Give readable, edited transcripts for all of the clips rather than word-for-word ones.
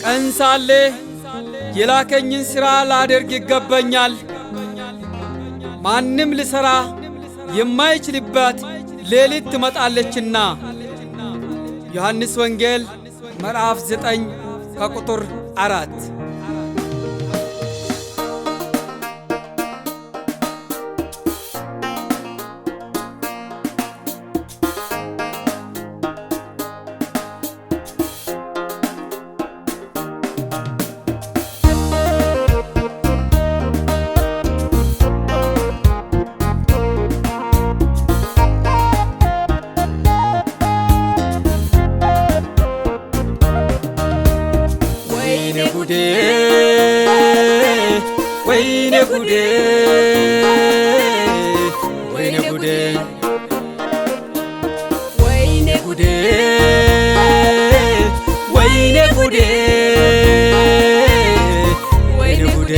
ቀን ሳለ የላከኝን ሥራ ላደርግ ይገባኛል። ማንም ልሠራ የማይችልባት ሌሊት ትመጣለችና። ዮሐንስ ወንጌል ምዕራፍ 9 ከቁጥር 4። ወይኔ ጉዴ ወይኔ ጉዴ ወይኔ ጉዴ ወይኔ ጉዴ ወይኔ ጉዴ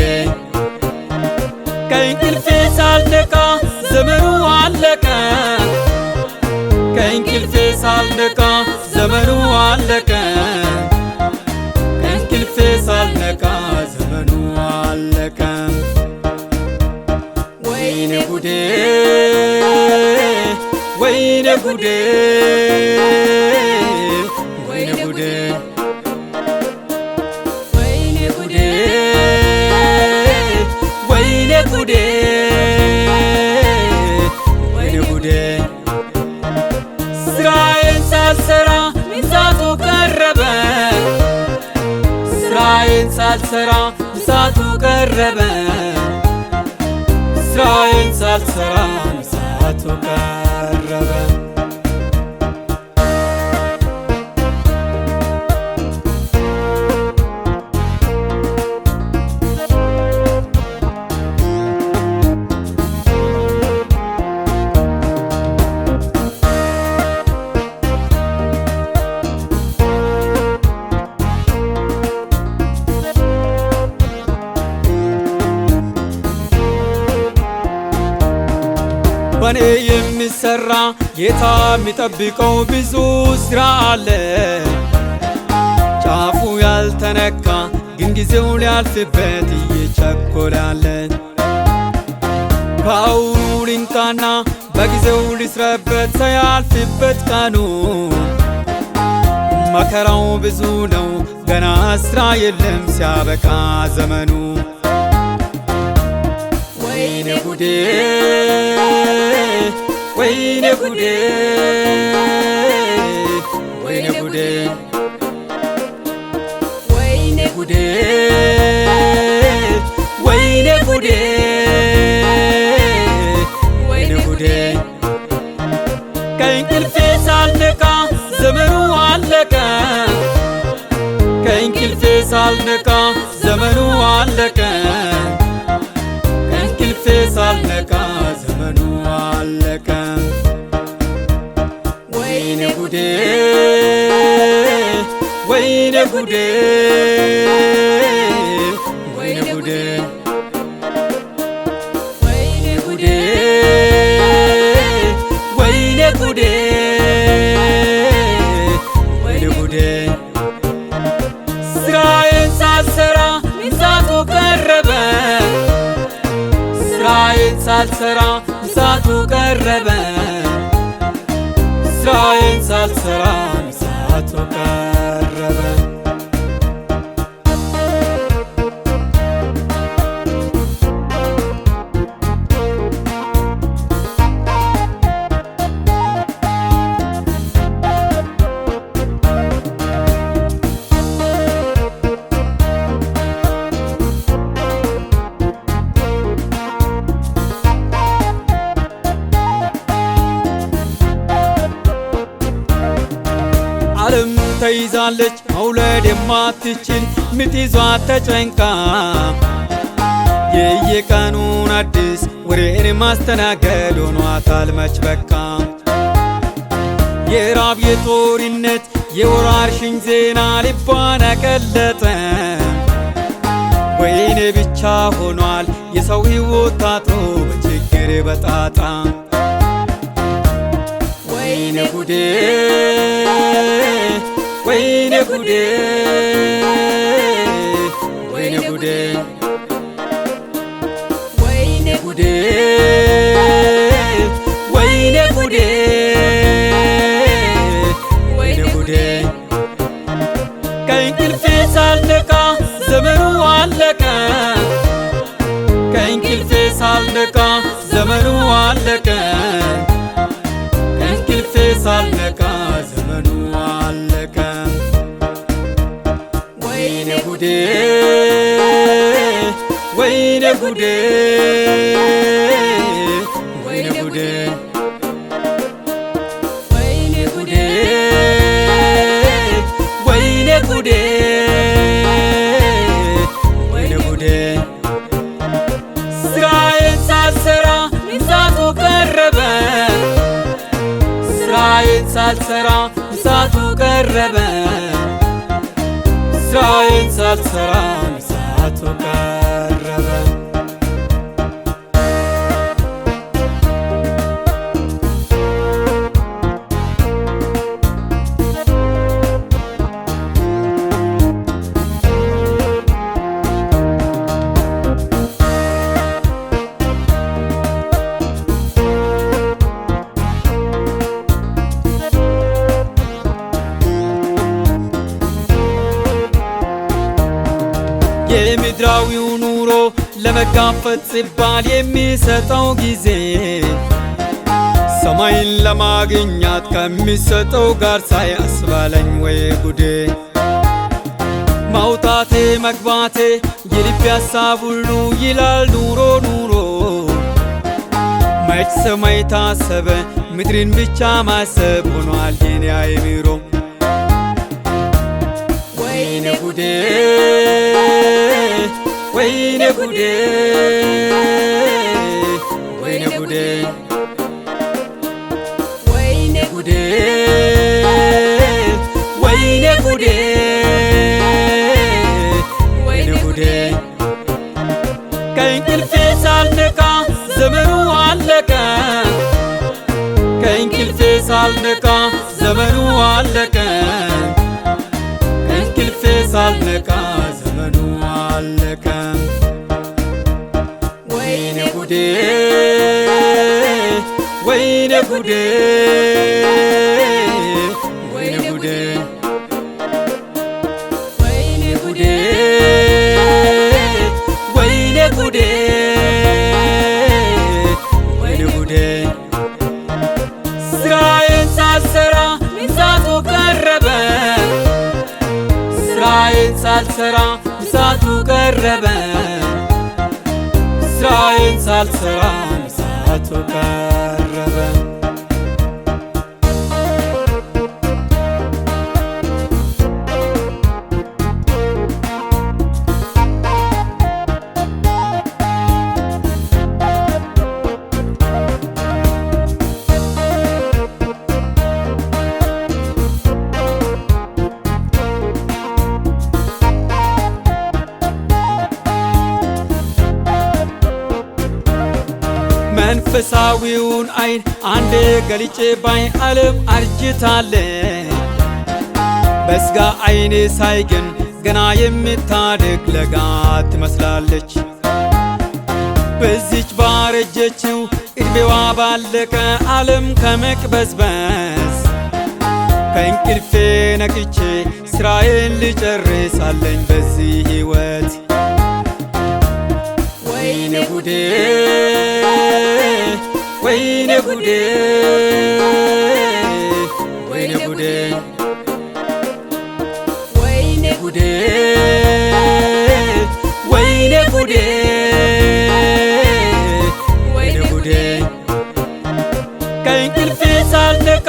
ከእንቅልፌ ሳልነቃ ዘመኑ አለቀ። ከእንቅልፌ ሳልነቃ ዘመኑ አለቀ። ከእንቅልፌ ሳልነቃ ዘመኑ አለቀ። ወይኔ ጉዴ ወይኔ ጉዴ ወይኔ ጉዴ ወይኔ ጉዴ ወይኔ ጉዴ ወይኔ ጉዴ ስራዬን ሳልሰራ ምሳቱ ቀረበ። ስራዬን ሳልሰራ ምሳቱ ቀረበ። ስራዬን ሳልሰራ ምሳቱ ቀረበ። በኔ የሚሰራ ጌታ የሚጠብቀው ብዙ ሥራ አለ። ጫፉ ያልተነካ ግን ጊዜው ሊያልፍበት እየቸኮላለ። ከአሁኑ ልንቃና በጊዜው ልስራበት ሳያልፍበት ቀኑ። መከራው ብዙ ነው ገና ሥራ የለም ሲያበቃ ዘመኑ። ወይኔ ጉዴ ወይኔ ጉዴ ወይኔ ጉዴ ወይኔ ጉዴ ወይኔ ጉዴ ወይኔ ጉዴ ከእንቅልፌ ሳልነቃ ዘመኑ አለቀ። ከእንቅልፌ ሳልነቃ ዘመኑ አለቀ። ከእንቅልፌ ሳልነቃ ዘመኑ አለቀ። ወይኔ ጉዴ ወይኔ ጉዴ ወይኔ ጉዴ ወይኔ ጉዴ ወይኔ ጉዴ ወይኔ ጉዴ ስራዬን ሳልሰራ ምሳቱ ቀረበ። ስራዬን ሳልሰራ ምሳቱ ቀረበ። ስራዬን ሳልሰራ ምሳቱ ቀረበ። ዓለም ተይዛለች መውለድ የማትችል ምጥ ይዟት ተጨንቃ። የየቀኑን አዲስ ወሬን ማስተናገድ ሆኗታል መች በቃ። የራብ የጦርነት የወረርሽኝ ዜና ልቧን አቀለጠ። ወይኔ ብቻ ሆኗል የሰው ሕይወት ታጥሮ በችግር በጣጣ። ወይኔ ጉዴ ወይኔ ጉዴ ወይኔ ጉዴ ወይኔ ጉዴ ወይኔ ጉዴ ወይኔ ጉዴ ከእንቅልፌ ሳልነቃ ዘመኑ አለቀ ከእንቅልፌ ሳልነቃ ዘመኑ አለቀ ከእንቅልፌ ሳልነቃ ዘመኑ አለቀ ወይኔ ጉዴ ወይኔ ጉዴ ወይኔ ጉዴ ወይኔ ጉዴ ወይኔ ጉዴ ወይኔ ጉዴ ስራዬን ሳልሰራ እሳቱ ቀረበ ስራዬን ሳልሰራ እሳቱ ቀረበ ስራዬን ሳልሰራ እሳቱ ቀረበ የምድራዊው ኑሮ ለመጋፈጥ ሲባል የሚሰጠው ጊዜ ሰማይን ለማግኘት ከሚሰጠው ጋር ሳያስባለኝ ወይ ጉዴ መውጣቴ መግባቴ የልቤ ሀሳብ ሁሉ ይላል ኑሮ ኑሮ መች ሰማይ ታሰበ ምድርን ብቻ ማሰብ ሆኗል የኔ አእምሮ ወይኔ ጉዴ ወይኔ ጉዴ ወይኔ ጉዴ ወይኔ ጉዴ ወይኔ ጉዴ ወይኔ ጉዴ ከእንቅልፌ ሳልነቃ ዘመኑ አለቀ ከእንቅልፌ ሳልነቃ ዘመኑ አለቀ ከእንቅልፌ ሳልነቃ ዘመኑ አለቀ ወይኔ ጉዴ ወይኔ ጉዴ ወይኔ ጉዴ ወይኔ ጉዴ ወይኔ ጉዴ ወይኔ ጉዴ ስራዬን ሳልሰራ እሳቱ ቀረበ ስራዬን ሳልሰራ እሳቱ ቀረበ ስራዬን ሳልሰራ እሳቱ ቀረበ መንፈሳዊውን አይን አንዴ ገልጬ ባይ ዓለም አርጅታለች በስጋ አይኔ ሳይ ግን ገና የምታድግ ለጋ ትመስላለች በዚች ባረጀችው እድሜዋ ባለቀ ዓለም ከመቅበዝበዝ ከእንቅልፌ ነቅቼ ስራዬን ልጨርስ አለኝ በዚህ ሕይወት ወይኔ ጉዴ ወይኔ ጉዴ ወይኔ ጉዴ ወይኔ ጉዴ ወይኔ ጉዴ ወይኔ ጉዴ ከእንቅልፌ ሳልነቃ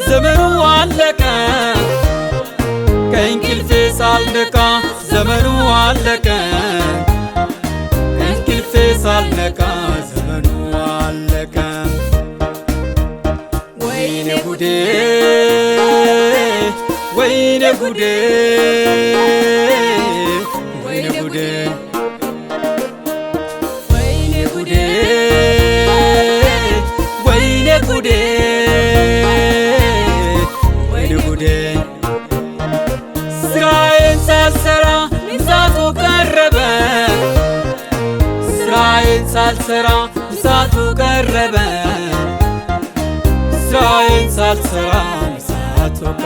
ዘመኑ አለቀ ከእንቅልፌ ሳልነቃ ዘመኑ አለቀ ከእንቅልፌ ሳልነቃ ዘመኑ አለቀ ወይኔ ጉዴ ወይኔ ጉዴ ወይኔ ጉዴ ወይኔ ጉዴ ወይኔ ጉዴ ወይኔ ጉዴ ስራዬን ሳልሰራ እሳቱ ቀረበ ሳልሰራ እሳቱ ቀረበ ስራዬን ሳልሰራ እሳቱ ቀረበ